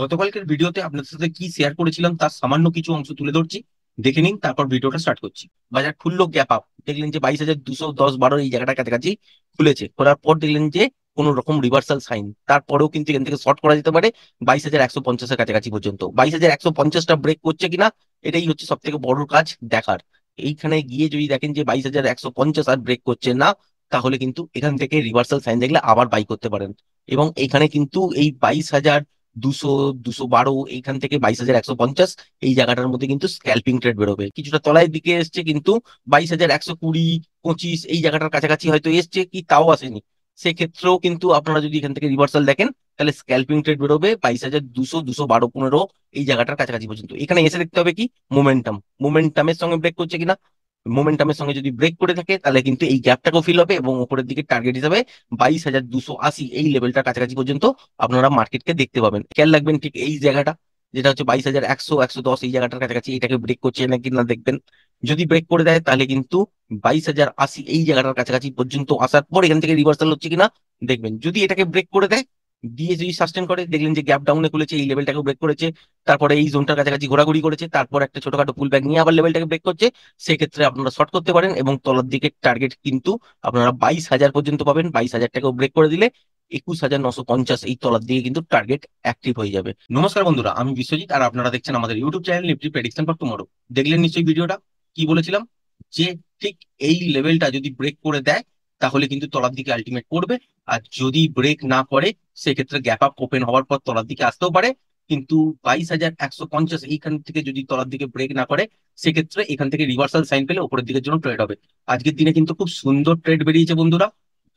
গতকালকের ভিডিওতে আপনাদের সাথে কি শেয়ার করেছিলাম তার সামান্য কিছু অংশ তুলে ধরছি, দেখে নিন, তারপর ভিডিওটা স্টার্ট করছি। বাজার খুললো গ্যাপ আপ, দেখলেন যে 22,210-12 এই জায়গাটার কাছাকাছি খুলেছে। খোলার পর দেখলেন যে কোন রকম রিভার্সাল সাইন, তারপরেও কিন্তু এখান থেকে শর্ট করা যেতে পারে 22,150-এর কাছাকাছি পর্যন্ত। 22,150টা ব্রেক করছে কিনা এটাই হচ্ছে সব থেকে বড় কাজ দেখার। এইখানে গিয়ে যদি দেখেন যে 22,150 আর ব্রেক করছে না, তাহলে কিন্তু এখান থেকে রিভার্সাল সাইন দেখলে আবার বাই করতে পারেন। এবং এখানে কিন্তু এই 22,200, 212, এইখান থেকে 22,150 এই জায়গাটার মধ্যে কিন্তু স্ক্যাল্পিং ট্রেড বেরোবে। কিছুটা তলায় দিকে এসছে, কিন্তু 22,120, 25 এই জায়গাটার কাছাকাছি হয়তো এসছে, কি তাও আসেনি। সেক্ষেত্রেও কিন্তু আপনারা যদি এখান থেকে রিভার্সাল দেখেন, তাহলে স্ক্যাল্পিং ট্রেড বেরোবে 22,200, 212, 15 এই জায়গাটার কাছাকাছি পর্যন্ত। এখানে এসে দেখতে হবে কি মোমেন্টাম, মোমেন্টামের সঙ্গে ব্রেক করছে কিনা। মোমেন্টামের সঙ্গে যদি ব্রেক করে থাকে, তাহলে কিন্তু এই গ্যাপটাকেও ফিল হবে এবং উপরের দিকে টার্গেট হিসাবে 22,280 এই লেভেলটার কাছাকাছি পর্যন্ত আপনারা মার্কেটকে দেখতে পাবেন। খেয়াল রাখবেন ঠিক এই জায়গাটা, যেটা হচ্ছে 22,100, 110 এই জায়গাটার কাছাকাছি, এটাকে ব্রেক করছে নাকি না দেখবেন। যদি ব্রেক করে দেয়, তাহলে কিন্তু 22,080 এই জায়গাটার কাছাকাছি পর্যন্ত আসার পর এখান থেকে রিভার্সাল হচ্ছে কিনা দেখবেন। যদি এটাকে ব্রেক করে দেয়, দিয়ে যদি সাস্টেন করে, দেখলেন যে গ্যাপ ডাউনে খুলেছে, এই লেভেলটাকে ব্রেক করেছে, তারপরে এই জোনটার কাছাকাছি ঘোরাঘুরি করেছে, তারপর একটা ছোটখাটো পুল ব্যাক নিয়ে আবার লেভেলটাকে ব্রেক করছে, সেক্ষেত্রে আপনারা শর্ট করতে পারেন। এবং তলার দিকে টার্গেট কিন্তু আপনারা 22,000 পর্যন্ত পাবেন। 22,000টাকেও ব্রেক করে দিলে 21,950 এই তলার দিকে কিন্তু টার্গেট অ্যাক্টিভ হয়ে যাবে। নমস্কার বন্ধুরা, আমি বিশ্বজিৎ, আর আপনারা দেখছেন আমাদের YouTube channel Nifty prediction for tomorrow. দেখলেন নিশ্চয়ই ভিডিওটা, কি বলেছিলাম যে ঠিক এই লেভেলটা যদি ব্রেক করে দেয়, তাহলে কিন্তু তলার দিকে আলটিমেট করবে। আর যদি ব্রেক না করে, সেক্ষেত্রে গ্যাপ আপ ওপেন হওয়ার পর তলার দিকে আসতেও পারে। কিন্তু 22,150 এইখান থেকে যদি তলার দিকে ব্রেক না করে, সেক্ষেত্রে এখান থেকে রিভার্সাল সাইন পেলে উপরের দিকের জন্য ট্রেড হবে। আজকের দিনে কিন্তু খুব সুন্দর ট্রেড বেরিয়েছে বন্ধুরা।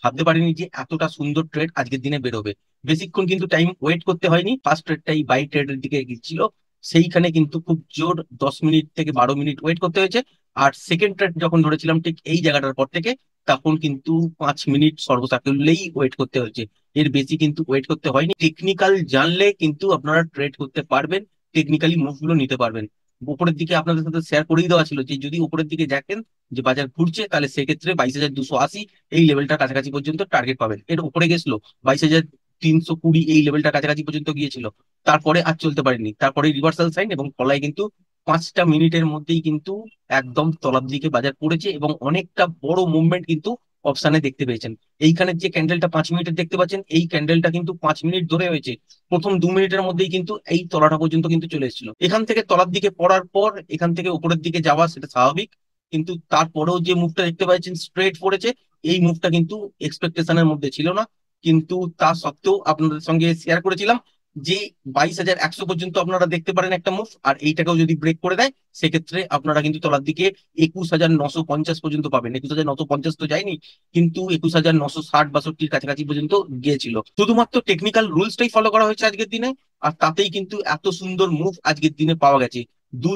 ভাবতে পারিনি যে এতটা সুন্দর ট্রেড আজকের দিনে বেরোবে। বেশিক্ষণ কিন্তু টাইম ওয়েট করতে হয়নি। ফার্স্ট ট্রেডটাই বাই ট্রেডের দিকে গিয়েছিল, সেইখানে কিন্তু খুব জোর 10 মিনিট থেকে 12 মিনিট ওয়েট করতে হয়েছে। আর সেকেন্ড ট্রেড যখন ধরেছিলাম ঠিক এই জায়গাটার পর থেকে, তখন কিন্তু 5 মিনিট সর্বসাকুল্যেই ওয়েট করতে হয়েছে। এর বেশি কিন্তু ওয়েট করতে হয়নি। টেকনিক্যাল জানলে কিন্তু আপনারা ট্রেড করতে পারবেন, টেকনিক্যালি মুভগুলো নিতে পারবেন। উপরের দিকে আপনাদের সাথে শেয়ার করেই দেওয়া ছিল যে যদি উপরের দিকে দেখেন যে বাজার ঘুরছে, তাহলে সেক্ষেত্রে 22,280 এই লেভেলটার কাছাকাছি পর্যন্ত টার্গেট পাবেন। এর উপরে গেছিল 22,320 এই লেভেলটার কাছাকাছি পর্যন্ত গিয়েছিল, তারপরে আর চলতে পারেনি। তারপরে রিভার্সাল সাইন এবং তলায় কিন্তু 5টা মিনিটের মধ্যেই কিন্তু একদম তলার দিকে বাজার পড়েছে এবং অনেকটা বড় মুভমেন্ট কিন্তু অপশানে দেখতে পেয়েছেন। এইখানে যে ক্যান্ডেলটা 5 মিনিটের দেখতে পাচ্ছেন, এই ক্যান্ডেলটা কিন্তু 5 মিনিট ধরে হয়েছে। প্রথম 2 মিনিটের মধ্যেই কিন্তু এই তলাটা পর্যন্ত কিন্তু চলে এসেছিল। এখান থেকে তলার দিকে পড়ার পর এখান থেকে উপরের দিকে যাওয়া সেটা স্বাভাবিক, কিন্তু তারপরেও যে মুভটা দেখতে পাচ্ছেন স্ট্রেট পড়েছে, এই মুভটা কিন্তু এক্সপেকটেশনের মধ্যে ছিল না। কিন্তু তা সত্ত্বেও আপনাদের সঙ্গে শেয়ার করেছিলাম যে 22,100 পর্যন্ত আপনারা দেখতে পারেন একটা মুভ, আর এইটাকেও যদি ব্রেক করে দেয়, সেক্ষেত্রে আপনারা কিন্তু তলার দিকে 21,950 পর্যন্ত পাবেন। 21,950 তো যায়নি, কিন্তু 21,960-62 কাছাকাছি পর্যন্ত গিয়েছিল। শুধুমাত্র টেকনিক্যাল রুলসটাই ফলো করা হয়েছে আজকের দিনে, আর তাতেই কিন্তু এত সুন্দর মুভ আজকের দিনে পাওয়া গেছে।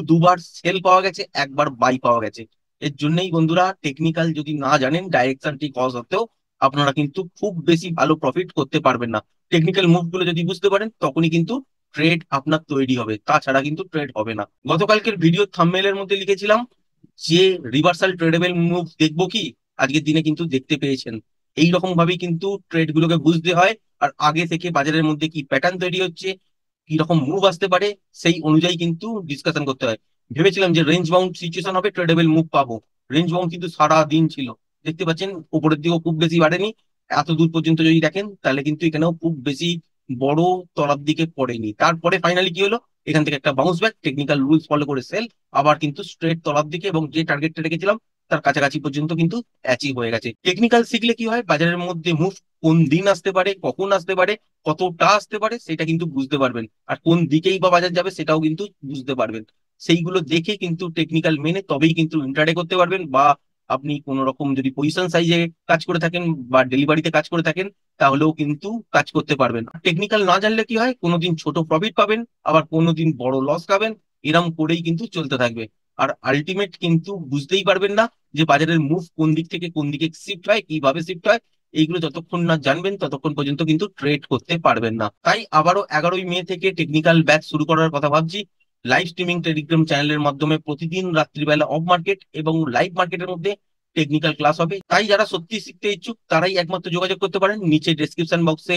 দুবার সেল পাওয়া গেছে, একবার বাই পাওয়া গেছে। এর জন্যই বন্ধুরা, টেকনিক্যাল যদি না জানেন, ডাইরেকশন ঠিক হওয়া সত্ত্বেও আপনারা কিন্তু খুব বেশি ভালো প্রফিট করতে পারবেন না। টেকনিক্যাল মুভ গুলো যদি বুঝতে পারেন, তখনই কিন্তু ট্রেড আপনার তৈরি হবে, তাছাড়া কিন্তু ট্রেড হবে না। গতকালকের ভিডিও থাম্বনেলের মধ্যে লিখেছিলাম যে রিভার্সাল ট্রেডেবল মুভ দেখবো কি, আজকের দিনে কিন্তু দেখতে পেয়েছেন। এই রকম ভাবেই কিন্তু ট্রেড গুলোকে বুঝতে হয়, আর আগে থেকে বাজারের মধ্যে কি প্যাটার্ন তৈরি হচ্ছে, কি রকম মুভ আসতে পারে, সেই অনুযায়ী কিন্তু ডিসকাশন করতে হয়। ভেবেছিলাম যে রেঞ্জ বাউন্ড সিচুয়েশন হবে, ট্রেডেবল মুভ পাবো। রেঞ্জ বাউন্ড কিন্তু সারা দিন ছিল, দেখতে পাচ্ছেন উপরের দিকেও খুব বেশি বাড়েনি। এত দূর পর্যন্ত যদি দেখেন, তাহলে কিন্তু এখানেও খুব বেশি বড় তলার দিকে পড়েনি। তারপরে ফাইনালি কি হলো, এখান থেকে একটা bounce back, technical rules follow করে সেল, আবার কিন্তু স্ট্রেট তলার দিকে, এবং যে টার্গেটটা রেখেছিলাম তার কাছাকাছি পর্যন্ত কিন্তু অ্যাচিভ হয়ে গেছে। টেকনিক্যাল শিখলে কি হয়, বাজারের মধ্যে মুভ কোন দিন আসতে পারে, কখন আসতে পারে, কতটা আসতে পারে, সেটা কিন্তু বুঝতে পারবেন। আর কোন দিকেই বা বাজার যাবে সেটাও কিন্তু বুঝতে পারবেন। সেইগুলো দেখে কিন্তু টেকনিক্যাল মেনে তবেই কিন্তু ইন্ট্রাডে করতে পারবেন। বা আপনি কোন রকম যদি পজিশন সাইজে কাজ করে থাকেন বা ডেলিভারিতে কাজ করে থাকেন, তাহলেও কিন্তু কাজ করতে পারবেন। টেকনিক্যাল না জানলে কি হয়, কোনোদিন ছোট প্রফিট পাবেন, আবার কোনোদিন বড় লস খাবেন। এরম করেই কিন্তু চলতে থাকবে। আর আলটিমেট কিন্তু বুঝতেই পারবেন না যে বাজারের মুভ কোন দিক থেকে কোন দিকে শিফট হয়, কিভাবে শিফট হয়। এইগুলো যতক্ষণ না জানবেন, ততক্ষণ পর্যন্ত কিন্তু ট্রেড করতে পারবেন না। তাই আবারও 11ই মে থেকে টেকনিক্যাল ব্যাচ শুরু করার কথা ভাবছি। লাইভ স্ট্রিমিং টেলিগ্রাম চ্যানেলের মাধ্যমে প্রতিদিন রাত্রিবেলা অফ মার্কেট এবং লাইভ মার্কেটের মধ্যে টেকনিক্যাল ক্লাস হবে। তাই যারা সত্যি শিখতে ইচ্ছুক, তারাই একমাত্র যোগাযোগ করতে পারেন। নিচে ডেসক্রিপশন বক্সে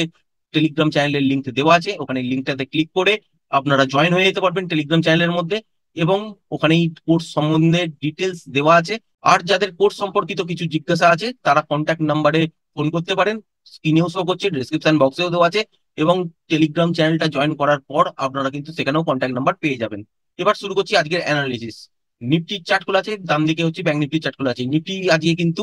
টেলিগ্রাম চ্যানেলের লিঙ্ক দেওয়া আছে, ওখানে লিঙ্কটাতে ক্লিক করে আপনারা জয়েন হয়ে যেতে পারবেন টেলিগ্রাম চ্যানেলের মধ্যে, এবং ওখানে এই কোর্স সম্বন্ধে ডিটেলস দেওয়া আছে। আর যাদের কোর্স সম্পর্কিত কিছু জিজ্ঞাসা আছে তারা কন্ট্যাক্ট নাম্বারে ফোন করতে পারেন, স্ক্রিনেও শো করছে, ডিসক্রিপশন বক্সেও দেওয়া আছে, এবং টেলিগ্রাম চ্যানেলটা জয়েন করার পর আপনারা কিন্তু সেখানেও কন্ট্যাক্ট নাম্বার পেয়ে যাবেন। এবার শুরু করছি আজকের অ্যানালিসিস। নিফটির চার্ট খোলা আছে, ডান দিকে হচ্ছে ব্যাংক নিফটির চার্ট খোলা আছে। নিফটি আজকে কিন্তু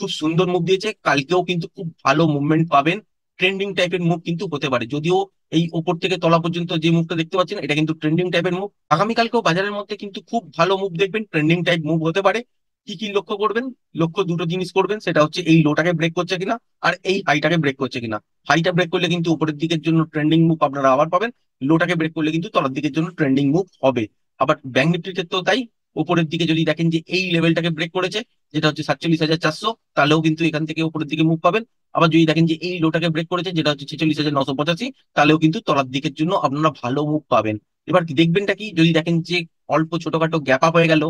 খুব সুন্দর মুভ দিয়েছে, কালকেও কিন্তু খুব ভালো মুভমেন্ট পাবেন। ট্রেন্ডিং টাইপের মুভ কিন্তু হতে পারে, যদিও এই ওপর থেকে তলা পর্যন্ত যে মুভটা দেখতে পাচ্ছেন এটা কিন্তু ট্রেন্ডিং টাইপের মুভ। আগামীকালকেও বাজারের মধ্যে কিন্তু খুব ভালো মুভ দেখবেন, ট্রেন্ডিং টাইপ মুভ হতে পারে। কি কি লক্ষ্য করবেন? লক্ষ্য দুটো জিনিস করবেন, সেটা হচ্ছে এই লোটাকে ব্রেক করছে কিনা, আর এই হাইটাকে ব্রেক করছে কিনা। হাইটা ব্রেক করলে কিন্তু উপরের দিকের জন্য ট্রেন্ডিং মুভ আপনারা আবার পাবেন, লোটাকে ব্রেক করলে কিন্তু তলার দিকের জন্য ট্রেন্ডিং মুভ হবে। আবার ব্যাংক নিফটির ক্ষেত্রেও তাই। উপরের দিকে যদি দেখেন যে এই লেভেলটাকে ব্রেক করেছে, যেটা হচ্ছে 47,400, তাহলেও কিন্তু এখান থেকে উপরের দিকে মুভ পাবেন। আবার যদি দেখেন যে এই লোটাকে ব্রেক করেছে, যেটা হচ্ছে 46,985, তাহলেও কিন্তু তলার দিকের জন্য আপনারা ভালো মুভ পাবেন। এবার কি দেখবেনটা কি, যদি দেখেন যে অল্প ছোটখাটো গ্যাপ আপ হয়ে গেল,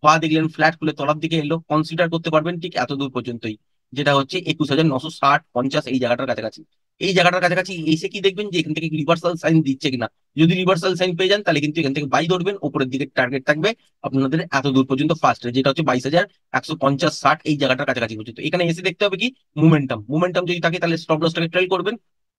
বা দেখলেন ফ্ল্যাট খুলে তলার দিকে এলো, কনসিডার করতে পারবেন ঠিক এত দূর পর্যন্তই, যেটা হচ্ছে 21,960-50 এই জায়গাটার কাছাকাছি। এই জায়গাটার কাছাকাছি এসে কি দেখবেন যে এখান থেকে রিভার্সাল সাইন দিচ্ছে কিনা। যদি রিভার্সাল সাইন পেয়ে যান তাহলে কিন্তু এখান থেকে বাই ধরবেন, উপরের দিকে টার্গেট থাকবে আপনাদের এত দূর পর্যন্ত ফার্স্ট, যেটা হচ্ছে 22,150-60 এই জায়গাটার কাছাকাছি পর্যন্ত। এখানে এসে দেখতে হবে কি মোমেন্টাম, মোমেন্টাম যদি থাকে তাহলে স্টপ লসটাকে ট্রেল করবেন,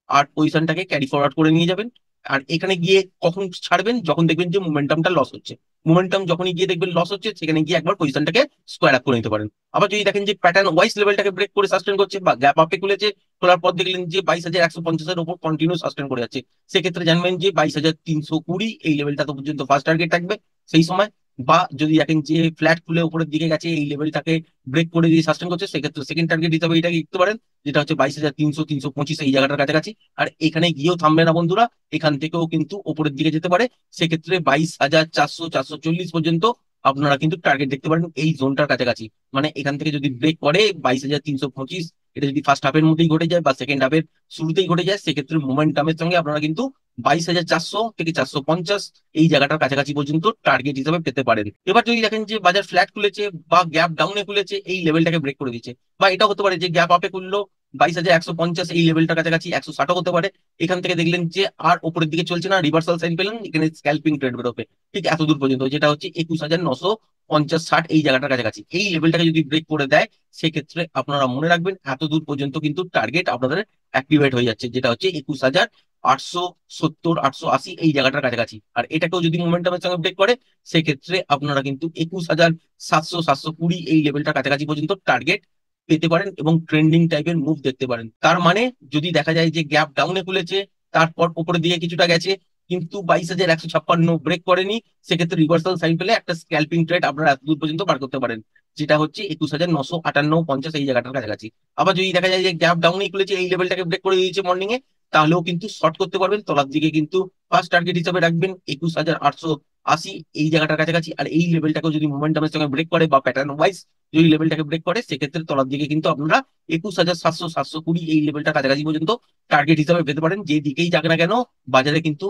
আর পজিশনটাকে ক্যারি ফরওয়ার্ড করে নিয়ে যাবেন। আর এখানে গিয়ে কখন ছাড়বেন? যখন দেখবেন যে মোমেন্টামটা লস হচ্ছে। মোমেন্টাম যখনই গিয়ে দেখবেন লস হচ্ছে, সেখানে গিয়ে একবার পজিশনটাকে স্কোয়ার আপ করে নিতে পারেন। আবার যদি দেখেন যে প্যাটার্ন ওয়াইজ লেভেলটাকে ব্রেক করে সাস্টেন করছে, বা গ্যাপ আপে খুলেছে, খোলার পর দেখলেন যে 22,150-এর উপর কন্টিনিউ সাস্টেন করে যাচ্ছে, সেক্ষেত্রে জানবেন যে 22,320 এই লেভেলটা তো পর্যন্ত ফার্স্ট টার্গেট থাকবে সেই সময়। বা যদি দেখেন যে ফ্ল্যাট খুলে উপরের দিকে গেছে, এই লেভেলটাকে ব্রেক করে দিয়ে সাস্টেন করছে, সেক্ষেত্রে সেকেন্ড টার্গেট হিসাবে এটাকে দেখতে পারেন, যেটা হচ্ছে 22,300-325 এই জায়গাটার কাছাকাছি। আর এখানে গিয়েও থামবে না বন্ধুরা, এখান থেকেও কিন্তু উপরের দিকে যেতে পারে, সেক্ষেত্রে 22,400-440 পর্যন্ত আপনারা কিন্তু টার্গেট দেখতে পারেন এই জোনটার কাছাকাছি। মানে এখান থেকে যদি ব্রেক করে 22,325, এটা যদি ফার্স্ট হাফের মধ্যেই ঘটে যায় বা সেকেন্ড হাফের শুরুতেই ঘটে যায়, সেক্ষেত্রে মোমেন্টামের সঙ্গে আপনারা কিন্তু 22,400 থেকে 450 এই জায়গাটার কাছাকাছি পর্যন্ত টার্গেট হিসেবে পেতে পারেন। এবার যদি দেখেন যে বাজার ফ্ল্যাট খুলেছে বা গ্যাপ ডাউনে খুলেছে, এই লেভেলটাকে ব্রেক করে দিচ্ছে, বা এটা হতে পারে যে গ্যাপ আপে খুললো 22,150 এই লেভেলটার কাছাকাছি 160 হতে পারে, এখান থেকে দেখলেন যে আর উপরের দিকে চলছে না, রিভার্সাল সাইন পেলেন, এখানে স্ক্যালপিং ট্রেড বেরোবে ঠিক এত দূর পর্যন্ত, যেটা হচ্ছে 21,950-60 এই জায়গাটার কাছাকাছি। এই লেভেলটাকে যদি ব্রেক করে দেয়, সেক্ষেত্রে আপনারা মনে রাখবেন এত দূর পর্যন্ত কিন্তু টার্গেট আপনাদের অ্যাক্টিভেট হয়ে যাচ্ছে, যেটা হচ্ছে 21,870-880 এই জায়গাটার কাছাকাছি। আর এটাকেও যদি মোমেন্টামের সঙ্গে ব্রেক করে, সেক্ষেত্রে আপনারা কিন্তু 21,700-720 এই লেভেলটার কাছাকাছি পর্যন্ত টার্গেট পেতে পারেন, এবং ট্রেন্ডিং টাইপের মুভ দেখতে পারেন। তার মানে যদি দেখা যায় যে গ্যাপ ডাউনে খুলেছে, তারপর উপরের দিকে কিছুটা গেছে, কিন্তু 22,156 ব্রেক করেনি, সেক্ষেত্রে রিভার্সাল সাইন পেলে একটা স্ক্যালপিং ট্রেড আপনারা এত দূর পর্যন্ত বার করতে পারেন, যেটা হচ্ছে 21,958-50 এই জায়গাটার কাছাকাছি। আবার যদি দেখা যায় যে গ্যাপ ডাউনেই খুলেছে, এই লেভেলটাকে ব্রেক করে দিয়েছে মর্নিং এ, তাহলেও কিন্তু শর্ট করতে পারবেন তলার দিকে, কিন্তু ফার্স্ট টার্গেট হিসাবে রাখবেন 21,880 এই জায়গাটার কাছাকাছি। আর এই লেভেলটাকে যদি মোমেন্টামের সঙ্গে ব্রেক করে বা প্যাটার্ন ওয়াইজ যদি লেভেলটাকে ব্রেক করে, সেক্ষেত্রে তলার দিকে কিন্তু আপনারা 21,700-720 এই লেভেলটার কাছাকাছি পর্যন্ত টার্গেট হিসাবে পেতে পারেন। যে দিকেই যাক না কেন, বাজারে কিন্তু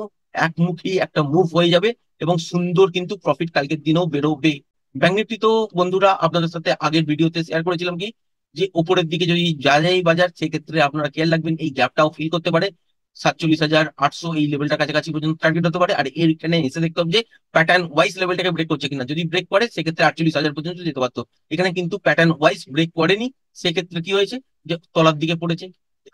একমুখী একটা মুভ হয়ে যাবে, এবং সুন্দর কিন্তু প্রফিট কালকের দিনেও বেরোবে। ব্যাংক নিফটি তো বন্ধুরা আপনাদের সাথে আগের ভিডিওতে শেয়ার করেছিলাম কি, যে উপরের দিকে যদি যায় বাজার, সেক্ষেত্রে আপনারা খেয়াল রাখবেন এই গ্যাপটাও ফিল করতে পারে, 47,800 এই লেভেলটা কাছাকাছি পর্যন্ত টার্গেট হতে পারে। আর এর এখানে এসে দেখতে হবে যে প্যাটার্ন ওয়াইজ লেভেলটাকে ব্রেক করছে কিনা, যদি ব্রেক করে সেক্ষেত্রে 48,000 পর্যন্ত যেতে পারতো। এখানে কিন্তু প্যাটার্ন ওয়াইজ ব্রেক করেনি, সেক্ষেত্রে কি হয়েছে যে তলার দিকে পড়েছে।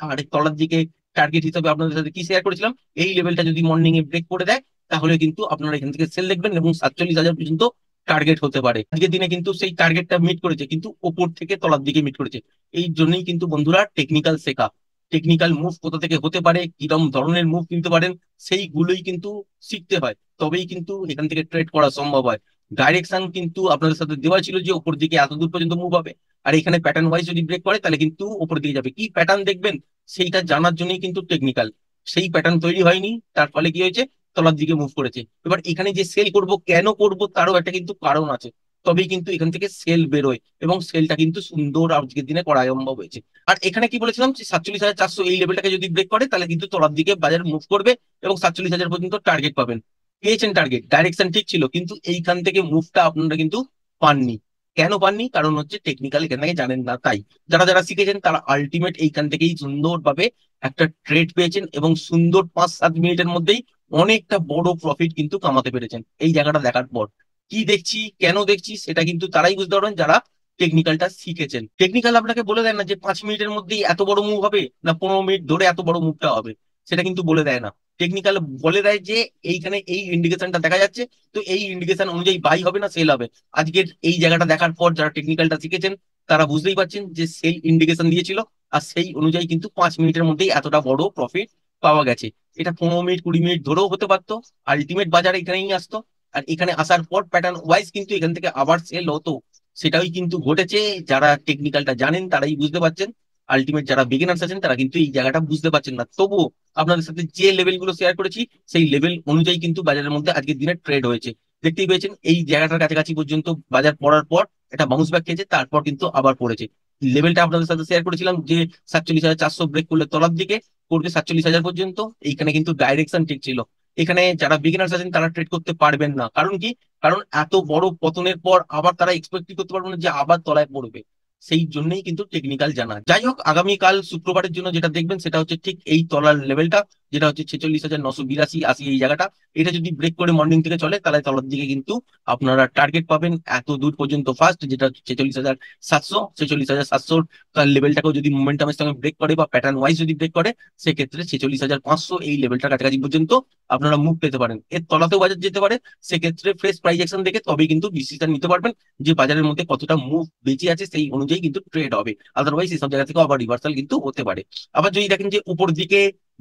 আর এই তলার দিকে টার্গেট হিসেবে আপনাদের সাথে কি শেয়ার করেছিলাম, এই লেভেলটা যদি মর্নিং এ ব্রেক করে দেয়, তাহলে কিন্তু আপনারা এখান থেকে সেল দেখবেন, এবং 47,000 পর্যন্ত টার্গেট হতে পারে। আজকের দিনে কিন্তু সেই টার্গেটটা মিট করেছে, কিন্তু ওপর থেকে তলার দিকে মিট করেছে। এই জন্যই কিন্তু বন্ধুরা টেকনিক্যাল শেখা, টেকনিক্যাল মুভ কোথা থেকে হতে পারে, কিরকম ধরনের মুভ কিনতে পারেন, সেইগুলোই কিন্তু শিখতে হয়, তবেই কিন্তু এখান থেকে ট্রেড করা সম্ভব হয়। ডাইরেকশন কিন্তু আপনাদের সাথে দেওয়া ছিল যে উপর দিকে এত দূর পর্যন্ত মুভ হবে, আর এখানে প্যাটার্ন ওয়াইজ যদি ব্রেক করে তাহলে কিন্তু উপর দিকে যাবে। কি প্যাটার্ন দেখবেন সেইটা জানার জন্যই কিন্তু টেকনিক্যাল। সেই প্যাটার্ন তৈরি হয়নি, তার ফলে কি হয়েছে, তলার দিকে মুভ করেছে। এবার এখানে যে সেল করব, কেন করব, তারও একটা কিন্তু কারণ আছে, তবেই কিন্তু এখান থেকে সেল বেরোয়, এবং সেলটা কিন্তু সুন্দর আজকের দিনে করা সম্ভব হয়েছে। আর এখানে কি বলেছিলাম যে 47,400 এই লেভেলটাকে যদি ব্রেক করে, তাহলে কিন্তু তলার দিকে বাজার মুভ করবে, এবং 47,000 পর্যন্ত টার্গেট পাবেন। পেয়েছেন টার্গেট, ডাইরেকশন ঠিক ছিল, কিন্তু এইখান থেকে মুভটা আপনারা কিন্তু পাননি। কেন পাননি? কারণ হচ্ছে টেকনিক্যাল এখান থেকে জানেন না। তাই যারা যারা শিখেছেন তারা আলটিমেট এইখান থেকেই সুন্দরভাবে একটা ট্রেড পেয়েছেন, এবং সুন্দর 5-7 মিনিটের মধ্যেই অনেকটা বড় প্রফিট কিন্তু কামাতে পেরেছেন এই জায়গাটা দেখার পর। কি দেখছি, কেন দেখছি, সেটা কিন্তু তারাই বুঝতে পারবেন যারা টেকনিক্যালটা শিখেছেন। টেকনিক্যাল আপনাকে বলে দেয় না যে 5 মিনিটের মধ্যেই এত বড় মুভ হবে, না 15 মিনিট ধরে এত বড় মুভটা হবে, সেটা কিন্তু বলে দেয় না। টেকনিক্যাল বলে দেয় যে এইখানে এই ইন্ডিকেশনটা দেখা যাচ্ছে, তো এই ইন্ডিকেশন অনুযায়ী বাই হবে না সেল হবে। আজকের এই জায়গাটা দেখার পর যারা টেকনিক্যালটা শিখেছেন তারা বুঝতেই পারছেন যে সেল ইন্ডিকেশন দিয়েছিল, আর সেই অনুযায়ী কিন্তু 5 মিনিটের মধ্যেই এতটা বড় প্রফিট পাওয়া গেছে। এটা 15 মিনিট 20 মিনিট ধরেও হতে পারতো, আলটিমেট বাজার এখানেই আসতো। আর এখানে আসার পর প্যাটার্ন ওয়াইজ কিন্তু এখান থেকে আবার সেল হতো, সেটাই কিন্তু ঘটেছে। যারা টেকনিক্যালটা জানেন তারাই বুঝতে পারছেন, আলটিমেট যারা বিগিনার্স আছেন তারা কিন্তু এই জায়গাটা বুঝতে পারছেন না। তবুও আপনাদের সাথে যে লেভেলগুলো শেয়ার করেছি সেই লেভেল অনুযায়ী কিন্তু বাজারের মধ্যে আজকের দিনে ট্রেড হয়েছে। দেখতেই পেয়েছেন এই জায়গাটার কাছাকাছি পর্যন্ত বাজার পড়ার পর এটা বাউন্স ব্যাক খেয়েছে, তারপর কিন্তু আবার পড়েছে। লেভেলটা আপনাদের সাথে শেয়ার করেছিলাম যে 47,400 ব্রেক করলে তলার দিকে করবে 47,000 পর্যন্ত। এইখানে কিন্তু ডাইরেকশন ঠিক ছিল। এখানে যারা বিগিনার্স আছেন তারা ট্রেড করতে পারবেন না, কারণ কি? কারণ এত বড় পতনের পর আবার তারা এক্সপেক্ট করতে পারবে না যে আবার তলায় পড়বে। সেই জন্যই কিন্তু টেকনিক্যাল জানা। যাই হোক, আগামীকাল শুক্রবারের জন্য যেটা দেখবেন সেটা হচ্ছে ঠিক এই তলার লেভেলটা, যেটা হচ্ছে 46,982 এই জায়গাটা। এটা যদি ব্রেক করে মর্নিং থেকে চলে তাহলে তলার দিকে কিন্তু আপনারা টার্গেট পাবেন এত দূর পর্যন্ত ফার্স্ট, যেটা 46,700। 46,700 তার লেভেলটাকেও যদি মোমেন্টামের সঙ্গে ব্রেক করে বা প্যাটার্ন ওয়াইজ যদি ব্রেক করে, সেক্ষেত্রে 46,500 এই লেভেলটার কাছাকাছি পর্যন্ত আপনারা মুভ পেতে পারেন। এর তলাতেও বাজার যেতে পারে, সেক্ষেত্রে ফ্রেশ প্রাইস অ্যাকশন দেখে তবেই কিন্তু ডিসিশন নিতে পারবেন যে বাজারের মধ্যে কতটা মুভ বেঁচে আছে, সেই অনুযায়ী কিন্তু ট্রেড হবে। আদারওয়াইজ এইসব জায়গা থেকে আবার রিভার্সাল কিন্তু হতে পারে। আবার যদি দেখেন যে উপর দিকে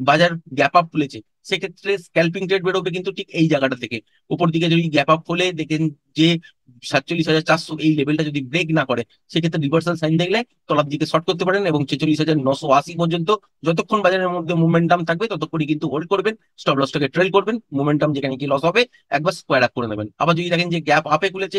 বাজার গ্যাপ আপ খুলেছে, সেক্ষেত্রে স্ক্যালপিং ট্রেড বেরোবে কিন্তু ঠিক এই জায়গাটা থেকে। উপর দিকে যদি গ্যাপ আপ খুলে দেখেন যে 47,400 এই লেভেলটা যদি ব্রেক না করে, সেক্ষেত্রে রিভার্সাল সাইন দেখলে তলার দিকে শর্ট করতে পারেন এবং 46,980 পর্যন্ত যতক্ষণ বাজারের মধ্যে মোমেন্টাম থাকবে ততক্ষণই কিন্তু হোল্ড করবেন। স্টপ লসটাকে ট্রেল করবেন, মোমেন্টাম যেখানে কি লস হবে একবার স্কোয়ার আপ করে নেবেন। আবার যদি দেখেন যে গ্যাপ আপে খুলেছে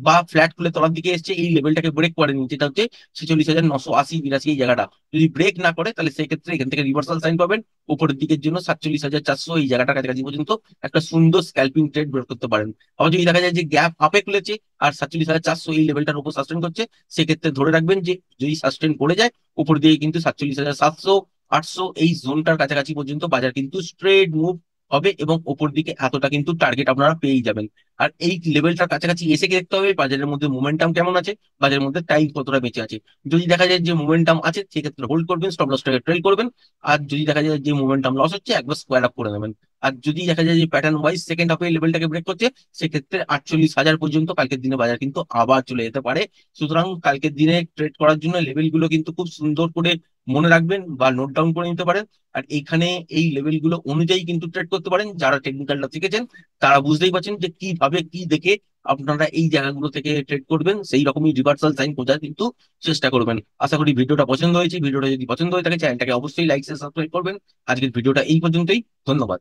বা ফ্ল্যাট খুলে তলার দিকে এসছে, এই লেভেলটাকে ব্রেক করেনি, যেটা হচ্ছে 46,980 82 এই জায়গাটা যদি ব্রেক না করে, তাহলে সেক্ষেত্রে এখান থেকে রিভার্সাল সাইন পাবেন উপরের দিকের জন্য 47,400 এই জায়গাটার কাছাকাছি পর্যন্ত একটা সুন্দর স্ক্যালপিং ট্রেড বের করতে পারেন। আবার যদি দেখা যায় যে গ্যাপ আপে খুলেছে আর 47,400 এই লেভেলটার উপর সাস্টেন করছে, সেক্ষেত্রে ধরে রাখবেন যে যদি সাস্টেন করে যায় উপর দিয়ে কিন্তু 47,700 800 এই জোনটার কাছাকাছি পর্যন্ত বাজার কিন্তু স্ট্রেট মুভ হবে এবং ওপর দিকে এতটা কিন্তু টার্গেট আপনারা পেয়ে যাবেন। আর এই লেভেলটার কাছাকাছি এসে দেখতে হবে বাজারের মধ্যে মোমেন্টাম কেমন আছে, বাজারের মধ্যে টাইম কতটা বেঁচে আছে। যদি দেখা যায় যে মোমেন্টাম আছে, সেক্ষেত্রে হোল্ড করবেন, স্টপ লসটাকে ট্রেল করবেন। আর যদি দেখা যায় যে মোমেন্টাম লস হচ্ছে, একবার স্কোয়ার আপ করে নেবেন। আর যদি দেখা যায় যে প্যাটার্ন ওয়াইজ সেকেন্ড হাফে লেভেলটাকে ব্রেক করছে, সেক্ষেত্রে 48,000 পর্যন্ত কালকের দিনে বাজার কিন্তু আবার চলে যেতে পারে। সুতরাং কালকের দিনে ট্রেড করার জন্য লেভেলগুলো কিন্তু খুব সুন্দর করে মনে রাখবেন বা নোট ডাউন করে নিতে পারেন। আর এইখানে এই লেভেলগুলো অনুযায়ী কিন্তু ট্রেড করতে পারেন। যারা টেকনিক্যালটা শিখেছেন তারা বুঝতেই পারছেন যে কিভাবে কি দেখে আপনারা এই জায়গাগুলো থেকে ট্রেড করবেন, সেই রকমই রিভার্সাল সাইন খোঁজার কিন্তু চেষ্টা করবেন। আশা করি ভিডিওটা পছন্দ হয়েছে। ভিডিওটা যদি পছন্দ হয়ে থাকে চ্যানেলটাকে অবশ্যই লাইক সাবস্ক্রাইব করবেন। আজকের ভিডিওটা এই পর্যন্তই। ধন্যবাদ।